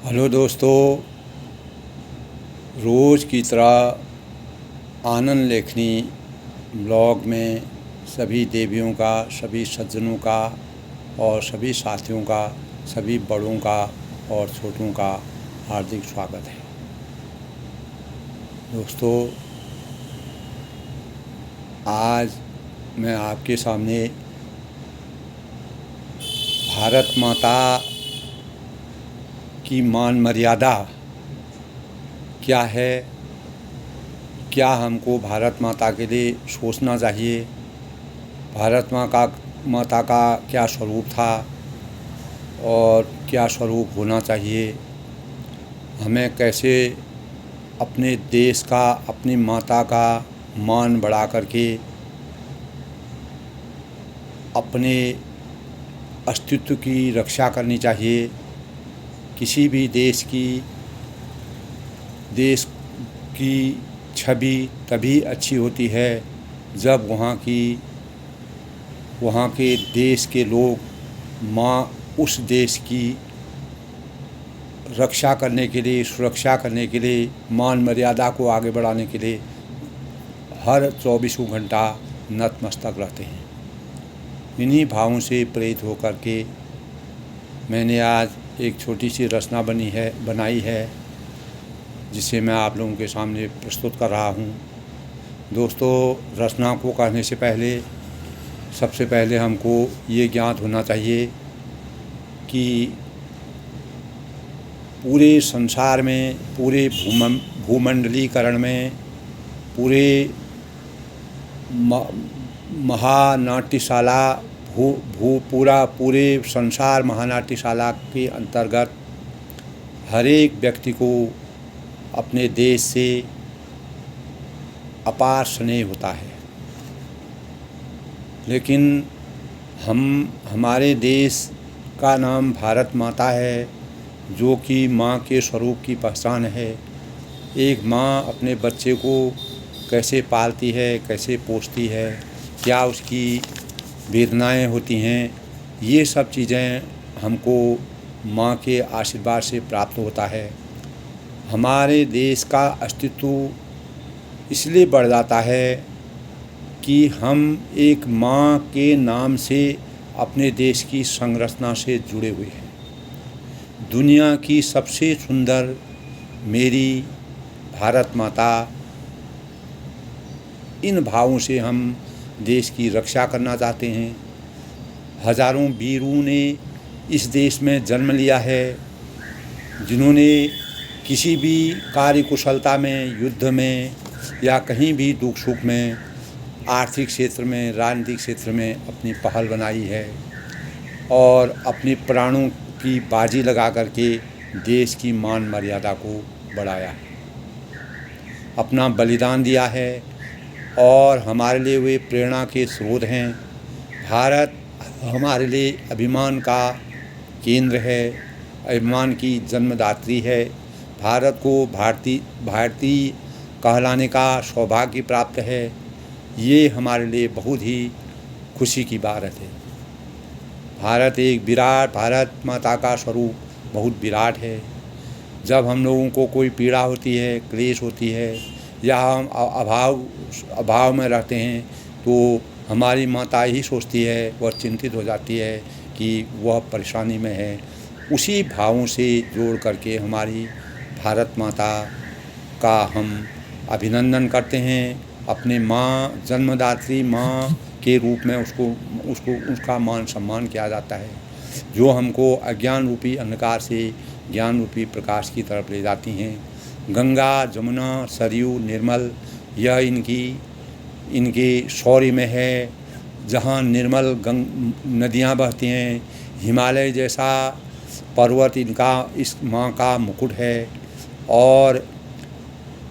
Hello दोस्तों, रोज़ की तरह आनंद लेखनी ब्लॉग में सभी देवियों का, सभी सज्जनों का और सभी साथियों का, सभी बड़ों का और छोटों का हार्दिक स्वागत है। दोस्तों, आज मैं आपके सामने भारत माता की मान मर्यादा क्या है, क्या हमको भारत माता के लिए सोचना चाहिए, भारत माता का क्या स्वरूप था और क्या स्वरूप होना चाहिए, हमें कैसे अपने देश का, अपनी माता का मान बढ़ा करके अपने अस्तित्व की रक्षा करनी चाहिए। किसी भी देश की छवि तभी अच्छी होती है जब वहाँ के देश के लोग उस देश की रक्षा करने के लिए, सुरक्षा करने के लिए, मान मर्यादा को आगे बढ़ाने के लिए हर 24 घंटा नतमस्तक रहते हैं। इन्हीं भावों से प्रेरित होकर के मैंने आज एक छोटी सी रचना बनाई है जिसे मैं आप लोगों के सामने प्रस्तुत कर रहा हूँ। दोस्तों, रचना को कहने से पहले सबसे पहले हमको ये ज्ञात होना चाहिए कि पूरे संसार में, पूरे भूमंडलीकरण में, पूरे महानाट्यशाला पूरे संसार महानाट्यशाला के अंतर्गत हर एक व्यक्ति को अपने देश से अपार स्नेह होता है। लेकिन हमारे देश का नाम भारत माता है, जो कि माँ के स्वरूप की पहचान है। एक माँ अपने बच्चे को कैसे पालती है, कैसे पोसती है, क्या उसकी वेदनाएं होती हैं, ये सब चीज़ें हमको माँ के आशीर्वाद से प्राप्त होता है। हमारे देश का अस्तित्व इसलिए बढ़ जाता है कि हम एक माँ के नाम से अपने देश की संरचना से जुड़े हुए हैं। दुनिया की सबसे सुंदर मेरी भारत माता, इन भावों से हम देश की रक्षा करना चाहते हैं। हजारों वीरों ने इस देश में जन्म लिया है, जिन्होंने किसी भी कार्य कुशलता में, युद्ध में या कहीं भी दुख सुख में, आर्थिक क्षेत्र में, राजनीतिक क्षेत्र में अपनी पहल बनाई है और अपने प्राणों की बाजी लगा करके देश की मान मर्यादा को बढ़ाया है, अपना बलिदान दिया है और हमारे लिए वे प्रेरणा के स्रोत हैं। भारत हमारे लिए अभिमान का केंद्र है, अभिमान की जन्मदात्री है। भारत को भारतीय कहलाने का सौभाग्य प्राप्त है। ये हमारे लिए बहुत ही खुशी की बात है। भारत माता का स्वरूप बहुत विराट है। जब हम लोगों को कोई पीड़ा होती है, क्लेश होती है या हम अभाव में रहते हैं, तो हमारी माता ही सोचती है, वह चिंतित हो जाती है कि वह परेशानी में है। उसी भावों से जोड़ करके हमारी भारत माता का हम अभिनंदन करते हैं। अपने माँ, जन्मदात्री माँ के रूप में उसका मान सम्मान किया जाता है, जो हमको अज्ञान रूपी अंधकार से ज्ञान रूपी प्रकाश की तरफ ले जाती हैं। गंगा, जमुना, सरयू, निर्मल, यह इनके शौर्य में है। जहाँ निर्मल नदियाँ बहती हैं, हिमालय जैसा पर्वत इस माँ का मुकुट है और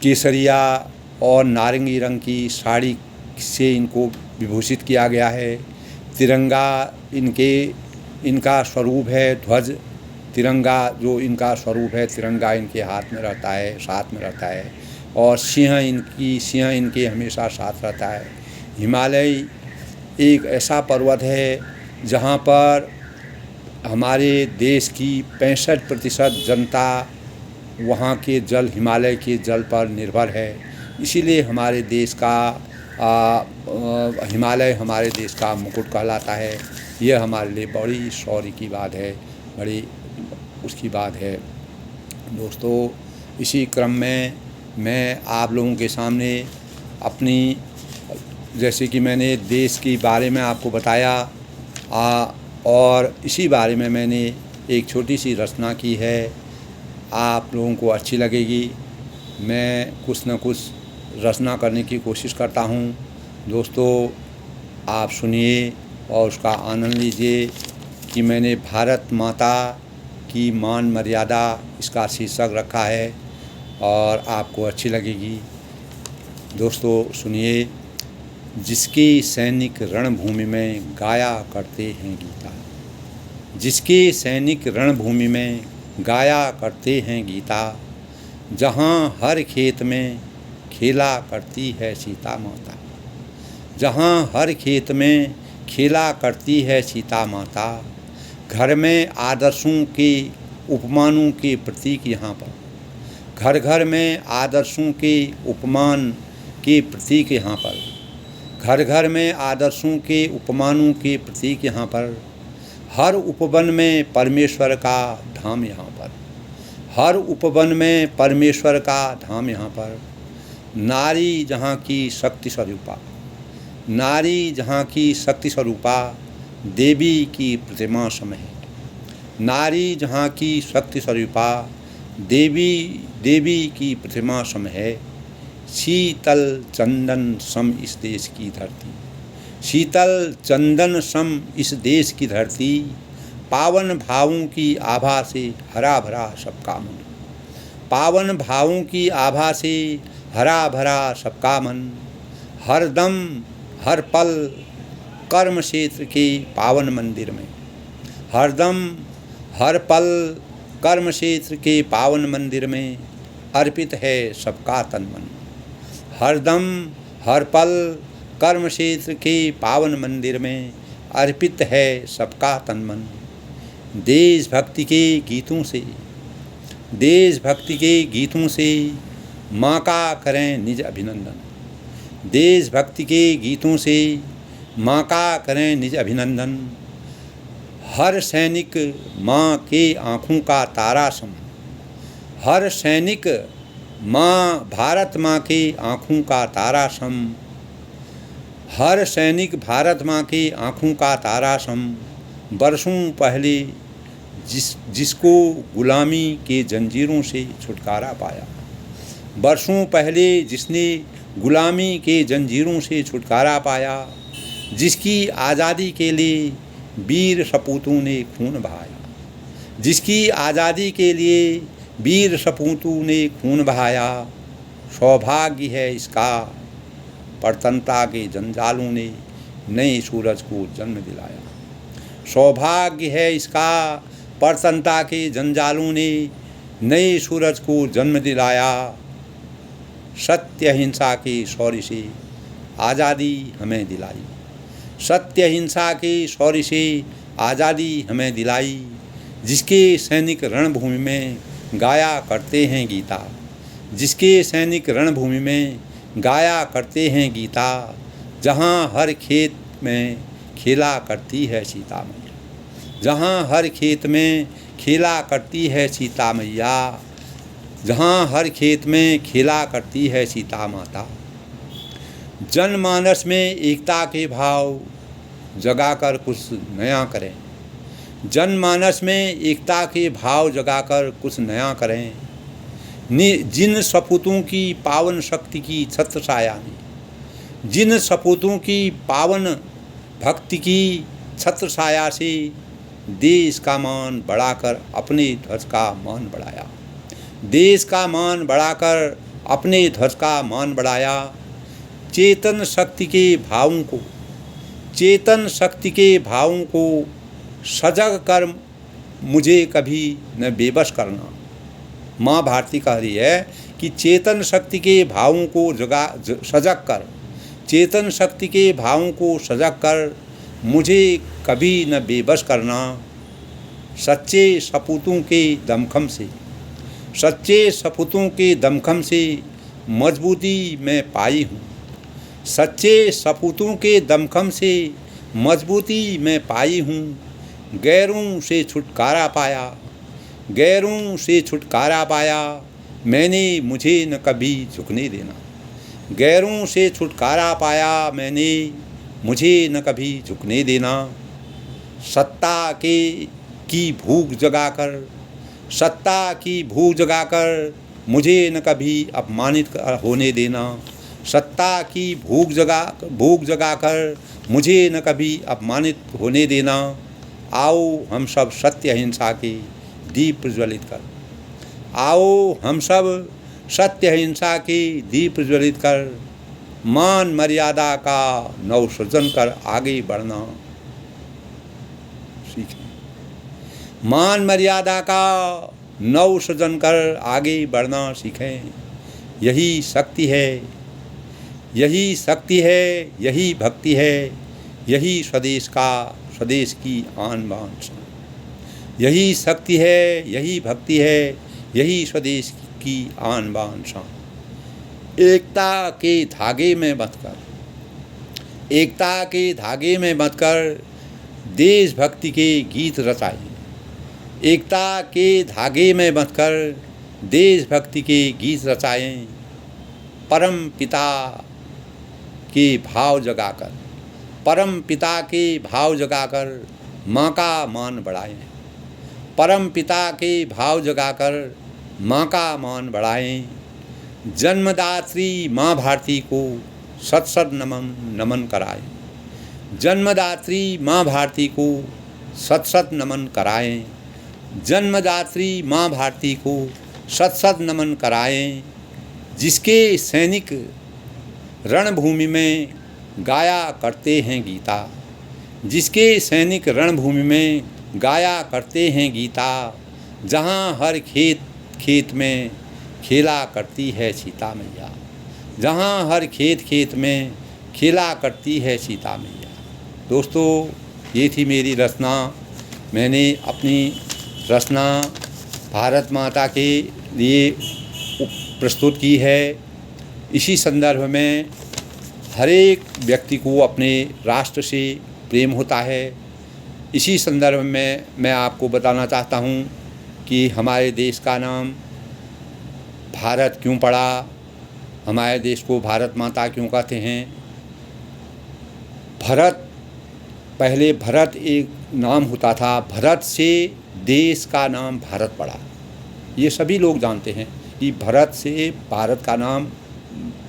केसरिया और नारंगी रंग की साड़ी से इनको विभूषित किया गया है। तिरंगा इनका स्वरूप है। ध्वज तिरंगा जो इनका स्वरूप है, तिरंगा इनके हाथ में रहता है, साथ में रहता है और सिंह इनके हमेशा साथ रहता है। हिमालय एक ऐसा पर्वत है जहाँ पर हमारे देश की 65% जनता वहाँ के जल, हिमालय के जल पर निर्भर है। इसीलिए हमारे देश का हिमालय हमारे देश का मुकुट कहलाता है। यह हमारे लिए बड़ी शौर्य की बात है, बड़ी उसकी बात है। दोस्तों, इसी क्रम में मैं आप लोगों के सामने अपनी, जैसे कि मैंने देश के बारे में आपको बताया, और इसी बारे में मैंने एक छोटी सी रचना की है। आप लोगों को अच्छी लगेगी। मैं कुछ न कुछ रचना करने की कोशिश करता हूँ। दोस्तों, आप सुनिए और उसका आनंद लीजिए कि मैंने भारत माता की मान मर्यादा इसका शीर्षक रखा है और आपको अच्छी लगेगी। दोस्तों सुनिए। जिसकी सैनिक रणभूमि में गाया करते हैं गीता, जिसके सैनिक रणभूमि में गाया करते हैं गीता, जहाँ हर खेत में खेला करती है सीता माता, जहाँ हर खेत में खेला करती है सीता माता, घर में आदर्शों के उपमानों के प्रतीक यहाँ पर, घर घर में आदर्शों के उपमान के प्रतीक यहाँ पर, घर घर में आदर्शों के उपमानों के प्रतीक यहाँ पर, हर उपवन में परमेश्वर का धाम यहाँ पर, हर उपवन में परमेश्वर का धाम यहाँ पर। नारी जहाँ की शक्ति स्वरूपा, नारी जहाँ की शक्ति स्वरूपा, देवी की प्रतिमा सम है। नारी जहाँ की शक्ति स्वरूपा, देवी की प्रतिमा सम है। शीतल चंदन सम इस देश की धरती, शीतल चंदन सम इस देश की धरती, पावन भावों की आभा से हरा भरा सबका मन, पावन भावों की आभा से हरा भरा सबका मन। हर दम हर पल कर्म क्षेत्र के पावन मंदिर में, हर दम हर पल कर्म क्षेत्र के पावन मंदिर में अर्पित है सबका तन मन। हर दम हर पल कर्म क्षेत्र के पावन मंदिर में अर्पित है सबका तन मन। देशभक्ति के गीतों से, देशभक्ति के गीतों से माँ का करें निज अभिनंदन, देशभक्ति के गीतों से माँ का करें निज अभिनंदन। हर सैनिक माँ के आँखों का तारा सम, हर सैनिक माँ भारत माँ के आँखों का तारा सम, हर सैनिक भारत माँ के आँखों का तारा सम। बरसों पहले जिसको गुलामी के जंजीरों से छुटकारा पाया, बरसों पहले जिसने गुलामी के जंजीरों से छुटकारा पाया, जिसकी आज़ादी के लिए वीर सपूतों ने खून बहाया, जिसकी आज़ादी के लिए वीर सपूतों ने खून बहाया। सौभाग्य है इसका परतंत्रता के जंजालों ने नए सूरज को जन्म दिलाया, सौभाग्य है इसका परतंत्रता के जंजालों ने नए सूरज को जन्म दिलाया। सत्य अहिंसा के शौर्य से आज़ादी हमें दिलाई, सत्य अहिंसा के शौर्य से आज़ादी हमें दिलाई। जिसके सैनिक रणभूमि में गाया करते हैं गीता, जिसके सैनिक रणभूमि में गाया करते हैं गीता, जहाँ हर खेत में खेला करती है सीता मैया, जहाँ हर खेत में खेला करती है सीता मैया, जहाँ हर खेत में खेला करती है सीता माता। जनमानस में एकता के भाव जगाकर कुछ नया करें, जनमानस में एकता के भाव जगाकर कुछ नया करें। जिन सपूतों की पावन शक्ति की छत्र छाया ने, जिन सपूतों की पावन भक्ति की छत्र छाया से देश का मान बढ़ाकर अपने ध्वज का मान बढ़ाया, देश का मान बढ़ाकर अपने ध्वज का मान बढ़ाया। चेतन शक्ति के भावों को, चेतन शक्ति के भावों को सजग कर मुझे कभी न बेबस करना। माँ भारती कह रही है कि चेतन शक्ति के भावों को सजग कर, चेतन शक्ति के भावों को सजग कर मुझे कभी न बेबस करना। सच्चे सपूतों के दमखम से, सच्चे सपूतों के दमखम से मजबूती मैं पाई हूँ। सच्चे सपूतों के दमखम से मजबूती मैं पाई हूँ। गैरों से छुटकारा पाया, गैरों से छुटकारा पाया मैंने, मुझे न कभी झुकने देना। गैरों से छुटकारा पाया मैंने, मुझे न कभी झुकने देना। सत्ता की भूख जगाकर, सत्ता की भूख जगाकर मुझे न कभी अपमानित होने देना। सत्ता की भूख जगाकर मुझे न कभी अपमानित होने देना। आओ हम सब सत्य अहिंसा के दीप प्रज्वलित कर, आओ हम सब सत्य अहिंसा के दीप प्रज्वलित कर, मान मर्यादा का नव सृजन कर आगे बढ़ना सीखें। मान मर्यादा का नव सृजन कर आगे बढ़ना सीखें। यही शक्ति है, यही शक्ति है, यही भक्ति है, यही स्वदेश की आन बान। यही शक्ति है, यही भक्ति है, यही स्वदेश की आन बान शान। एकता के धागे में बंधकर, एकता के धागे में बंधकर देशभक्ति के गीत रचाए। एकता के धागे में बंधकर देशभक्ति के गीत रचाएं। परम पिता के भाव जगाकर, परम पिता के भाव जगाकर माँ का मान बढ़ाएं। परम पिता के भाव जगाकर माँ का मान बढ़ाएं। जन्मदात्री माँ भारती को सत सत नमन नमन कराएं। जन्मदात्री माँ भारती को सत सत नमन कराएं। जन्मदात्री माँ भारती को सत सत नमन कराएं। जिसके सैनिक रणभूमि में गाया करते हैं गीता, जिसके सैनिक रणभूमि में गाया करते हैं गीता। जहाँ हर खेत खेत में खेला करती है सीता मैया, जहाँ हर खेत खेत में खेला करती है सीता मैया। दोस्तों, ये थी मेरी रचना। मैंने अपनी रचना भारत माता के लिए प्रस्तुत की है। इसी संदर्भ में हर एक व्यक्ति को अपने राष्ट्र से प्रेम होता है। इसी संदर्भ में मैं आपको बताना चाहता हूँ कि हमारे देश का नाम भारत क्यों पड़ा, हमारे देश को भारत माता क्यों कहते हैं। भरत, पहले भरत एक नाम होता था, भरत से देश का नाम भारत पड़ा। ये सभी लोग जानते हैं कि भरत से भारत का नाम,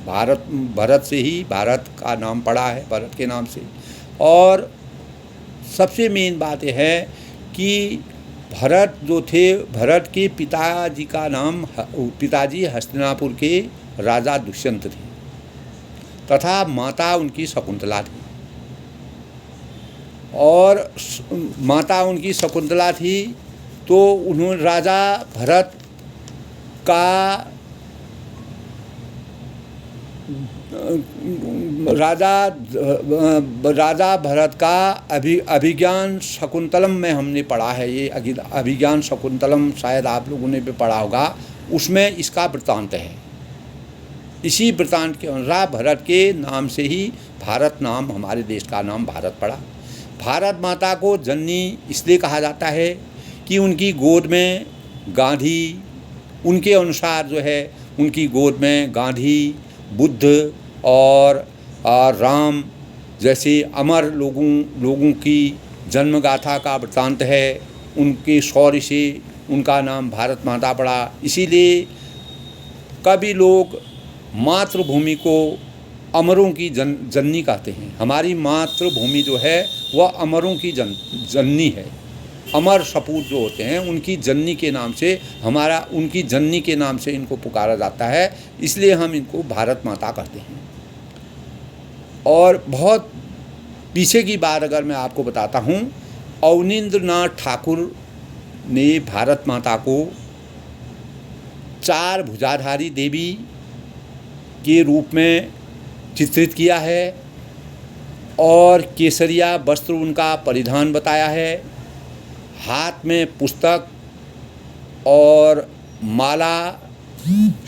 भरत से ही भारत का नाम पड़ा है, भरत के नाम से। और सबसे मेन बात यह है कि भरत जो थे, भरत के पिताजी का नाम, पिताजी हस्तिनापुर के राजा दुष्यंत थे तथा माता उनकी शकुंतला थी। और माता उनकी शकुंतला थी तो उन्होंने राजा भरत का राजा भरत का अभिज्ञान शकुंतलम में हमने पढ़ा है। ये अभिज्ञान शकुंतलम शायद आप लोगों ने भी पढ़ा होगा। उसमें इसका वृत्तांत है। इसी वृत्तांत के अनुसार भरत के नाम से ही भारत नाम, हमारे देश का नाम भारत पड़ा। भारत माता को जननी इसलिए कहा जाता है कि उनकी गोद में गांधी, उनके अनुसार जो है उनकी गोद में गांधी, बुद्ध और राम जैसे अमर लोगों की जन्मगाथा का वृत्तांत है। उनके शौर्य से उनका नाम भारत माता पड़ा। इसीलिए कभी लोग मातृभूमि को अमरों की जननी कहते हैं। हमारी मातृभूमि जो है वह अमरों की जननी है। अमर सपूत जो होते हैं उनकी जननी के नाम से, उनकी जननी के नाम से इनको पुकारा जाता है। इसलिए हम इनको भारत माता कहते हैं। और बहुत पीछे की बात अगर मैं आपको बताता हूँ, अवनींद्रनाथ ठाकुर ने भारत माता को 4 भुजाधारी देवी के रूप में चित्रित किया है और केसरिया वस्त्र उनका परिधान बताया है। हाथ में पुस्तक और माला,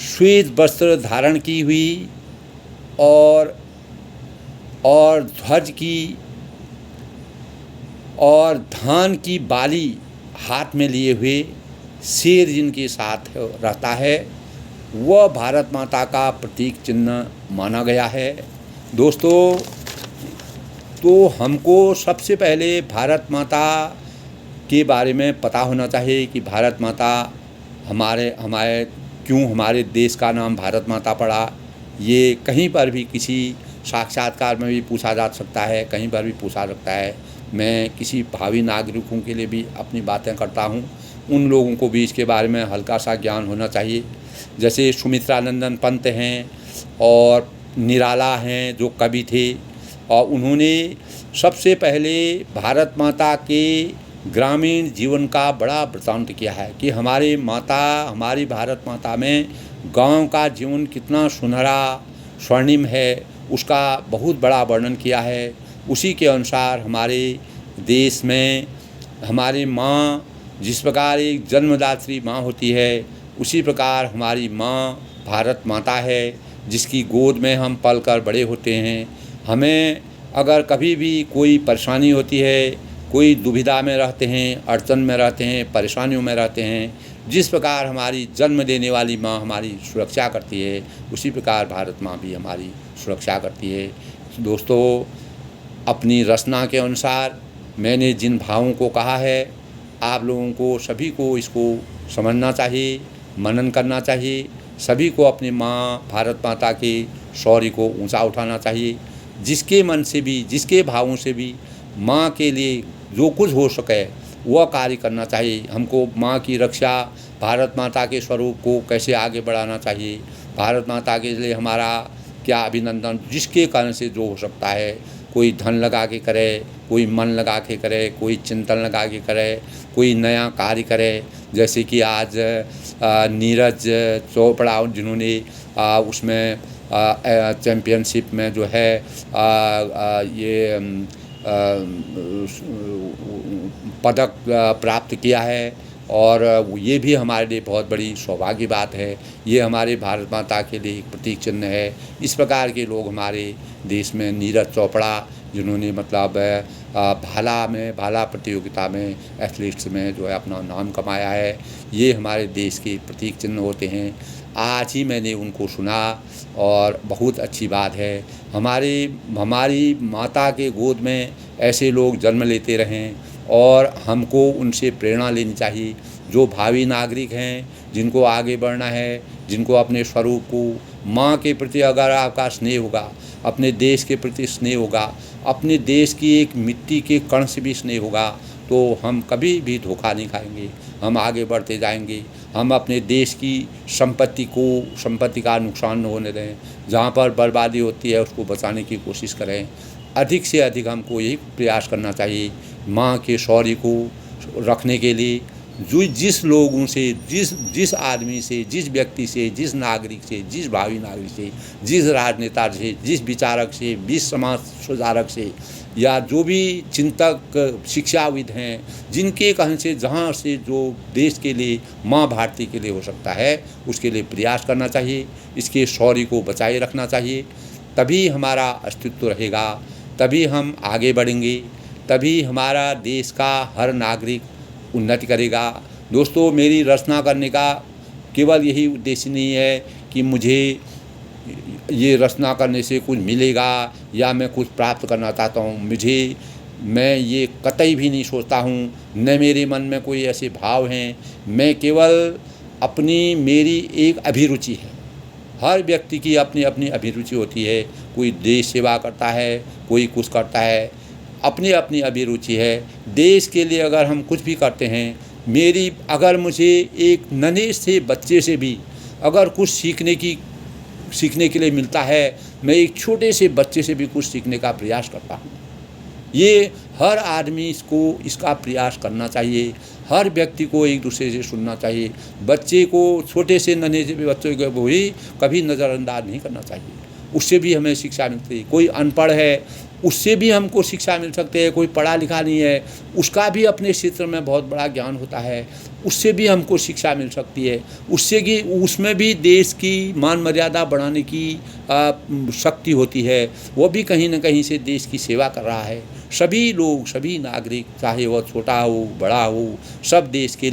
श्वेत वस्त्र धारण की हुई और ध्वज की और धान की बाली हाथ में लिए हुए शेर जिनके साथ रहता है, वह भारत माता का प्रतीक चिन्ह माना गया है। दोस्तों, तो हमको सबसे पहले भारत माता के बारे में पता होना चाहिए कि भारत माता हमारे क्यों हमारे देश का नाम भारत माता पड़ा। ये कहीं पर भी किसी साक्षात्कार में भी पूछा जा सकता है, कहीं पर भी पूछा सकता है। मैं किसी भावी नागरिकों के लिए भी अपनी बातें करता हूँ, उन लोगों को भी इसके बारे में हल्का सा ज्ञान होना चाहिए। जैसे सुमित्रानंदन पंत हैं और निराला हैं जो कवि थे, और उन्होंने सबसे पहले भारत माता के ग्रामीण जीवन का बड़ा वृत्तांत किया है कि हमारी भारत माता में गांव का जीवन कितना सुनहरा स्वर्णिम है, उसका बहुत बड़ा वर्णन किया है। उसी के अनुसार हमारे देश में हमारी माँ जिस प्रकार एक जन्मदात्री माँ होती है, उसी प्रकार हमारी माँ भारत माता है जिसकी गोद में हम पल कर बड़े होते हैं। हमें अगर कभी भी कोई परेशानी होती है, कोई दुविधा में रहते हैं, अड़चन में रहते हैं, परेशानियों में रहते हैं, जिस प्रकार हमारी जन्म देने वाली माँ हमारी सुरक्षा करती है, उसी प्रकार भारत माँ भी हमारी सुरक्षा करती है। दोस्तों, अपनी रचना के अनुसार मैंने जिन भावों को कहा है, आप लोगों को सभी को इसको समझना चाहिए, मनन करना चाहिए। सभी को अपनी माँ भारत माता के शौर्य को ऊंचा उठाना चाहिए। जिसके मन से भी, जिसके भावों से भी माँ के लिए जो कुछ हो सके वह कार्य करना चाहिए। हमको माँ की रक्षा, भारत माता के स्वरूप को कैसे आगे बढ़ाना चाहिए, भारत माता के लिए हमारा क्या अभिनंदन, जिसके कारण से जो हो सकता है, कोई धन लगा के करे, कोई मन लगा के करे, कोई चिंतन लगा के करे, कोई नया कार्य करे। जैसे कि आज नीरज चोपड़ा जिन्होंने उसमें चैम्पियनशिप में जो है ये पदक प्राप्त किया है, और ये भी हमारे लिए बहुत बड़ी सौभाग्य बात है। ये हमारे भारत माता के लिए एक प्रतीक चिन्ह है। इस प्रकार के लोग हमारे देश में, नीरज चोपड़ा जिन्होंने मतलब भाला प्रतियोगिता में, एथलीट्स में जो है अपना नाम कमाया है, ये हमारे देश के प्रतीक चिन्ह होते हैं। आज ही मैंने उनको सुना और बहुत अच्छी बात है। हमारी माता के गोद में ऐसे लोग जन्म लेते रहें और हमको उनसे प्रेरणा लेनी चाहिए। जो भावी नागरिक हैं, जिनको आगे बढ़ना है, जिनको अपने स्वरूप को, माँ के प्रति अगर आपका स्नेह होगा, अपने देश के प्रति स्नेह होगा, अपने देश की एक मिट्टी के कण से भी स्नेह होगा, तो हम कभी भी धोखा नहीं खाएंगे, हम आगे बढ़ते जाएंगे। हम अपने देश की संपत्ति का नुकसान न होने दें। जहाँ पर बर्बादी होती है उसको बचाने की कोशिश करें। अधिक से अधिक हमको यही प्रयास करना चाहिए, माँ के शौर्य को रखने के लिए। जिस लोगों से, जिस आदमी से, जिस व्यक्ति से, जिस नागरिक से, जिस भावी नागरिक से, जिस राजनेता से, जिस विचारक से, जिस समाज सुधारक से, या जो भी चिंतक शिक्षाविद हैं, जिनके कहने से जहाँ से जो देश के लिए, माँ भारती के लिए हो सकता है, उसके लिए प्रयास करना चाहिए। इसके शौर्य को बचाए रखना चाहिए। तभी हमारा अस्तित्व रहेगा, तभी हम आगे बढ़ेंगे, तभी हमारा देश का हर नागरिक उन्नति करेगा। दोस्तों, मेरी रचना करने का केवल यही उद्देश्य नहीं है कि मुझे ये रचना करने से कुछ मिलेगा या मैं कुछ प्राप्त करना चाहता हूँ। मैं ये कतई भी नहीं सोचता हूँ, न मेरे मन में कोई ऐसे भाव हैं। मैं केवल मेरी एक अभिरुचि है। हर व्यक्ति की अपनी अपनी अभिरुचि होती है। कोई देश सेवा करता है, कोई कुछ करता है, अपनी अपनी अभिरुचि है। देश के लिए अगर हम कुछ भी करते हैं, अगर मुझे एक नन्हे से बच्चे से भी अगर कुछ सीखने के लिए मिलता है, मैं एक छोटे से बच्चे से भी कुछ सीखने का प्रयास करता हूँ। ये हर आदमी इसका प्रयास करना चाहिए। हर व्यक्ति को एक दूसरे से सुनना चाहिए। बच्चे को, छोटे से नन्हे से भी बच्चों को भी कभी नज़रअंदाज नहीं करना चाहिए। उससे भी हमें शिक्षा मिलती है। कोई अनपढ़ है, उससे भी हमको शिक्षा मिल सकती है। कोई पढ़ा लिखा नहीं है, उसका भी अपने क्षेत्र में बहुत बड़ा ज्ञान होता है, उससे भी हमको शिक्षा मिल सकती है। उससे कि उसमें भी देश की मान मर्यादा बढ़ाने की शक्ति होती है। वो भी कहीं न कहीं से देश की सेवा कर रहा है। सभी लोग, सभी नागरिक, चाहे वह छोटा हो बड़ा हो, सब देश के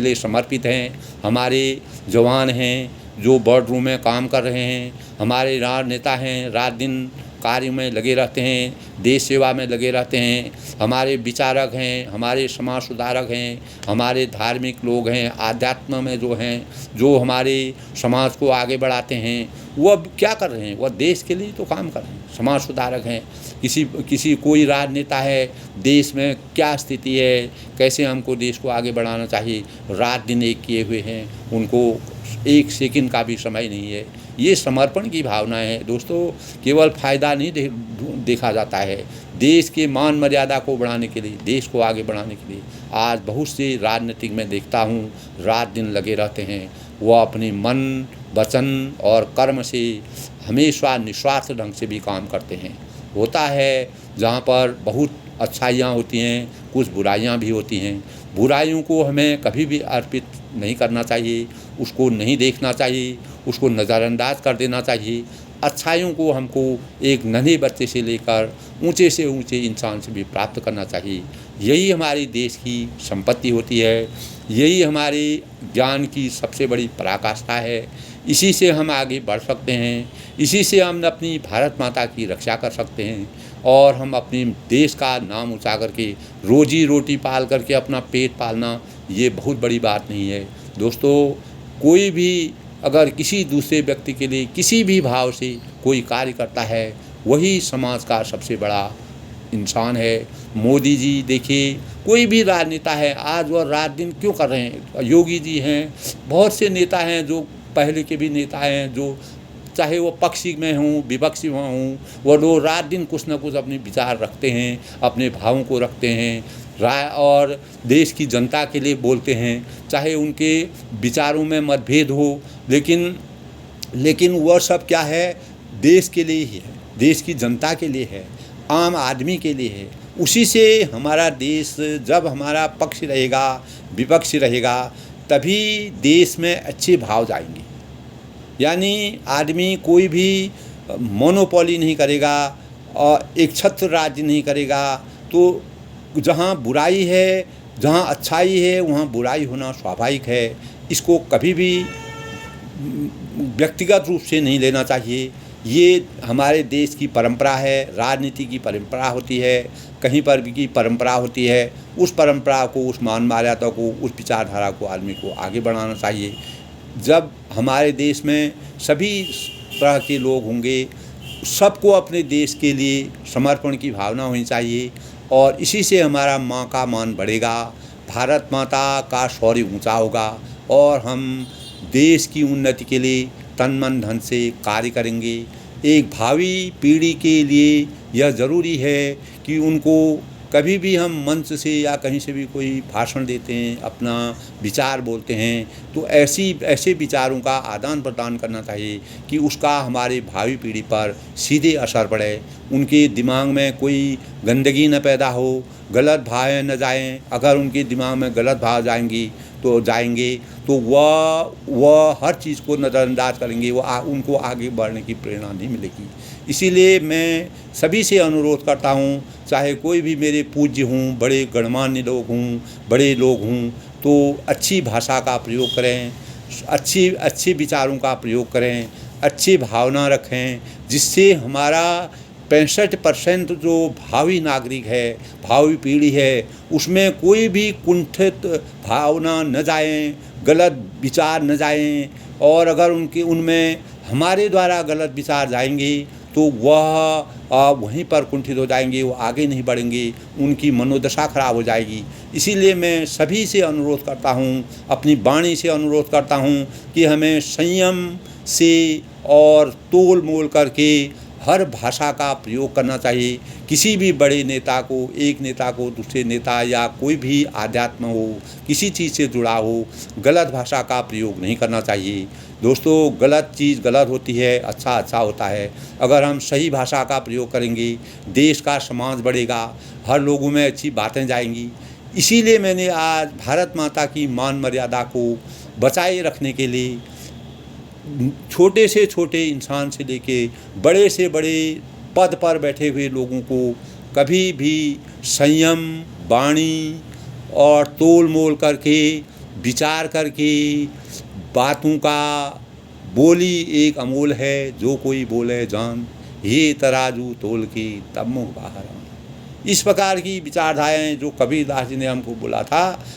लिए समर्पित हैं। हमारे जवान हैं जो बॉर्डरों में काम कर रहे हैं, हमारे राजनेता हैं, रात दिन कार्य में लगे रहते हैं, देश सेवा में लगे रहते हैं, हमारे विचारक हैं, हमारे समाज सुधारक हैं, हमारे धार्मिक लोग हैं, आध्यात्म में जो हैं, जो हमारे समाज को आगे बढ़ाते हैं, वो अब क्या कर रहे हैं? वह देश के लिए तो काम कर रहे हैं, समाज सुधारक हैं। कोई राजनेता है, देश में क्या स्थिति है, कैसे हमको देश को आगे बढ़ाना चाहिए, रात दिन एक किए हुए हैं, उनको एक सेकंड का भी समय नहीं है। ये समर्पण की भावना है दोस्तों। केवल फ़ायदा नहीं देखा जाता है, देश के मान मर्यादा को बढ़ाने के लिए, देश को आगे बढ़ाने के लिए आज बहुत से राजनीतिक में देखता हूँ, रात दिन लगे रहते हैं। वह अपने मन, वचन और कर्म से हमेशा निस्वार्थ ढंग से भी काम करते हैं। होता है जहाँ पर बहुत अच्छाइयाँ होती हैं, कुछ बुराइयाँ भी होती हैं। बुराइयों को हमें कभी भी अर्पित नहीं करना चाहिए, उसको नहीं देखना चाहिए, उसको नज़रअंदाज कर देना चाहिए। अच्छाइयों को हमको एक नन्हे बच्चे से लेकर ऊंचे से ऊंचे इंसान से भी प्राप्त करना चाहिए। यही हमारी देश की संपत्ति होती है, यही हमारे ज्ञान की सबसे बड़ी पराकाष्ठा है। इसी से हम आगे बढ़ सकते हैं, इसी से हम अपनी भारत माता की रक्षा कर सकते हैं और हम अपने देश का नाम ऊँचा करके रोजी रोटी पाल करके अपना पेट पालना, ये बहुत बड़ी बात नहीं है दोस्तों। कोई भी अगर किसी दूसरे व्यक्ति के लिए किसी भी भाव से कोई कार्य करता है, वही समाज का सबसे बड़ा इंसान है। मोदी जी देखिए, कोई भी राजनेता है, आज वह रात दिन क्यों कर रहे हैं। योगी जी हैं, बहुत से नेता हैं जो पहले के भी नेता हैं, जो चाहे वो पक्षी में हों, विपक्षी में हों, वो लोग रात दिन कुछ न कुछ अपने विचार रखते हैं, अपने भावों को रखते हैं, राय और देश की जनता के लिए बोलते हैं। चाहे उनके विचारों में मतभेद हो, लेकिन वह सब क्या है, देश के लिए ही है, देश की जनता के लिए है, आम आदमी के लिए है। उसी से हमारा देश, जब हमारा पक्ष रहेगा, विपक्ष रहेगा, तभी देश में अच्छे भाव जाएंगे। यानी आदमी कोई भी मोनोपोली नहीं करेगा और एक छत्र राज्य नहीं करेगा। तो जहाँ बुराई है, जहाँ अच्छाई है, वहाँ बुराई होना स्वाभाविक है। इसको कभी भी व्यक्तिगत रूप से नहीं लेना चाहिए। ये हमारे देश की परंपरा है, राजनीति की परंपरा होती है, कहीं पर भी की परंपरा होती है। उस परंपरा को, उस मान मर्यादा को, उस विचारधारा को आदमी को आगे बढ़ाना चाहिए। जब हमारे देश में सभी तरह के लोग होंगे, सबको अपने देश के लिए समर्पण की भावना होनी चाहिए और इसी से हमारा माँ का मान बढ़ेगा, भारत माता का शौर्य ऊंचा होगा और हम देश की उन्नति के लिए तन मन धन से कार्य करेंगे। एक भावी पीढ़ी के लिए यह ज़रूरी है कि उनको कभी भी हम मंच से या कहीं से भी कोई भाषण देते हैं, अपना विचार बोलते हैं, तो ऐसे विचारों का आदान प्रदान करना चाहिए कि उसका हमारे भावी पीढ़ी पर सीधे असर पड़े, उनके दिमाग में कोई गंदगी न पैदा हो, गलत भावें न जाएं। अगर उनके दिमाग में गलत भाव जाएंगे तो वह हर चीज़ को नज़रअंदाज करेंगे, उनको आगे बढ़ने की प्रेरणा नहीं मिलेगी। इसीलिए मैं सभी से अनुरोध करता हूँ, चाहे कोई भी मेरे पूज्य हों, बड़े गणमान्य लोग हों, बड़े लोग हों, तो अच्छी भाषा का प्रयोग करें, अच्छे विचारों का प्रयोग करें, अच्छी भावना रखें, जिससे हमारा 65% जो भावी नागरिक है, भावी पीढ़ी है, उसमें कोई भी कुंठित भावना न जाएं, गलत विचार न जाएं। और अगर उनमें हमारे द्वारा गलत विचार जाएंगे तो वह वहीं पर कुंठित हो जाएंगे, वो आगे नहीं बढ़ेंगे, उनकी मनोदशा खराब हो जाएगी। इसीलिए मैं सभी से अनुरोध करता हूँ, अपनी वाणी से अनुरोध करता हूँ कि हमें संयम से और तोल मोल करके हर भाषा का प्रयोग करना चाहिए। किसी भी बड़े नेता को, एक नेता को दूसरे नेता या कोई भी आध्यात्म हो, किसी चीज़ से जुड़ा हो, गलत भाषा का प्रयोग नहीं करना चाहिए। दोस्तों, गलत चीज़ गलत होती है, अच्छा अच्छा होता है। अगर हम सही भाषा का प्रयोग करेंगे, देश का समाज बढ़ेगा, हर लोगों में अच्छी बातें जाएंगी। इसीलिए मैंने आज भारत माता की मान मर्यादा को बचाए रखने के लिए छोटे से छोटे इंसान से लेके बड़े से बड़े पद पर बैठे हुए लोगों को कभी भी संयम, वाणी और तोल मोल करके, विचार करके बातों का, बोली एक अमोल है, जो कोई बोले जान, ये तराजू तोल के तब मुँह बाहर आन। इस प्रकार की विचारधाराएँ जो कबीरदास जी ने हमको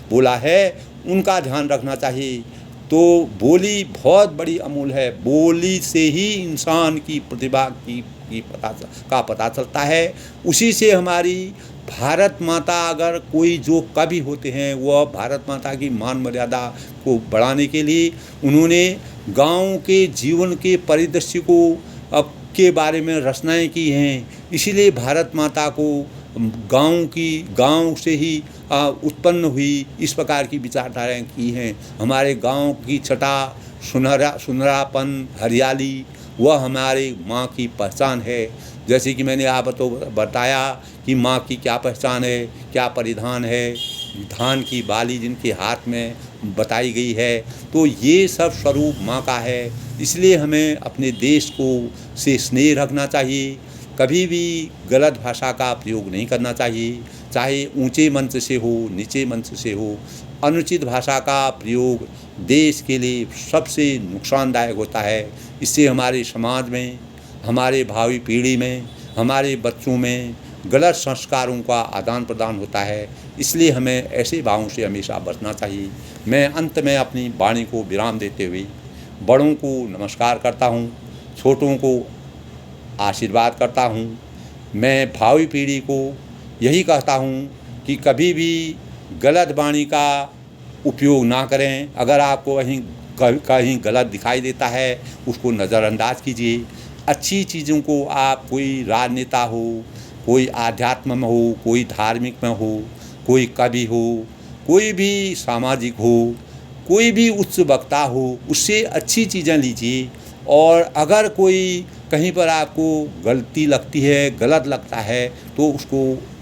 बोला है, उनका ध्यान रखना चाहिए। तो बोली बहुत बड़ी अमूल है। बोली से ही इंसान की प्रतिभा की पता चलता है। उसी से हमारी भारत माता, अगर कोई जो कवि होते हैं, वह भारत माता की मान मर्यादा को बढ़ाने के लिए उन्होंने गाँव के जीवन के परिदृश्य के बारे में रचनाएं की हैं। इसीलिए भारत माता को गांव से ही उत्पन्न हुई, इस प्रकार की विचारधाराएं की हैं। हमारे गांव की छटा, सुनहरापन, हरियाली, वह हमारे माँ की पहचान है। जैसे कि मैंने आपको बताया कि माँ की क्या पहचान है, क्या परिधान है, धान की बाली जिनके हाथ में बताई गई है। तो ये सब स्वरूप माँ का है। इसलिए हमें अपने देश को से स्नेह रखना चाहिए। कभी भी गलत भाषा का प्रयोग नहीं करना चाहिए, चाहे ऊंचे मंच से हो, नीचे मंच से हो। अनुचित भाषा का प्रयोग देश के लिए सबसे नुकसानदायक होता है। इससे हमारे समाज में, हमारे भावी पीढ़ी में, हमारे बच्चों में गलत संस्कारों का आदान प्रदान होता है। इसलिए हमें ऐसे भावों से हमेशा बचना चाहिए। मैं अंत में अपनी वाणी को विराम देते हुए बड़ों को नमस्कार करता हूँ, छोटों को आशीर्वाद करता हूँ। मैं भावी पीढ़ी को यही कहता हूँ कि कभी भी गलत वाणी का उपयोग ना करें। अगर आपको कहीं गलत दिखाई देता है, उसको नज़रअंदाज कीजिए। अच्छी चीज़ों को आप, कोई राजनेता हो, कोई आध्यात्म में हो, कोई धार्मिक में हो, कोई कवि हो, कोई भी सामाजिक हो, कोई भी उच्च वक्ता हो, उससे अच्छी चीज़ें लीजिए। और अगर कोई कहीं पर आपको गलती लगती है, गलत लगता है, तो उसको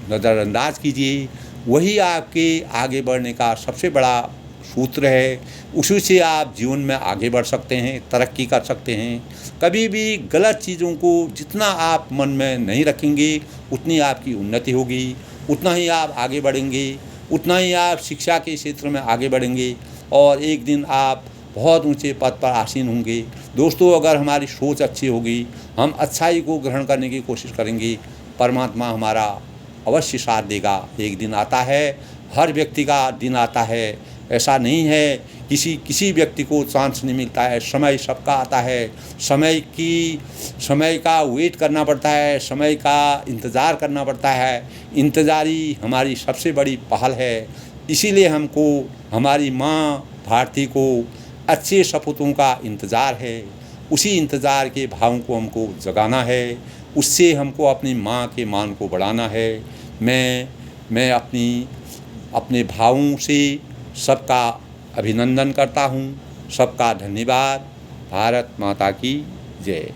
नज़रअंदाज कीजिए। वही आपके आगे बढ़ने का सबसे बड़ा सूत्र है। उसी से आप जीवन में आगे बढ़ सकते हैं, तरक्की कर सकते हैं। कभी भी गलत चीज़ों को जितना आप मन में नहीं रखेंगे, उतनी आपकी उन्नति होगी, उतना ही आप आगे बढ़ेंगे, उतना ही आप शिक्षा के क्षेत्र में आगे बढ़ेंगे और एक दिन आप बहुत ऊंचे पद पर आसीन होंगे। दोस्तों, अगर हमारी सोच अच्छी होगी, हम अच्छाई को ग्रहण करने की कोशिश करेंगे, परमात्मा हमारा अवश्य साथ देगा। एक दिन आता है, हर व्यक्ति का दिन आता है। ऐसा नहीं है किसी व्यक्ति को चांस नहीं मिलता है। समय सबका आता है। समय का वेट करना पड़ता है, समय का इंतज़ार करना पड़ता है। इंतज़ारी हमारी सबसे बड़ी पहल है। इसीलिए हमको, हमारी माँ भारती को अच्छे सपूतों का इंतज़ार है। उसी इंतज़ार के भावों को हमको जगाना है, उससे हमको अपनी माँ के मान को बढ़ाना है। मैं अपने भावों से सबका अभिनंदन करता हूँ। सबका धन्यवाद। भारत माता की जय।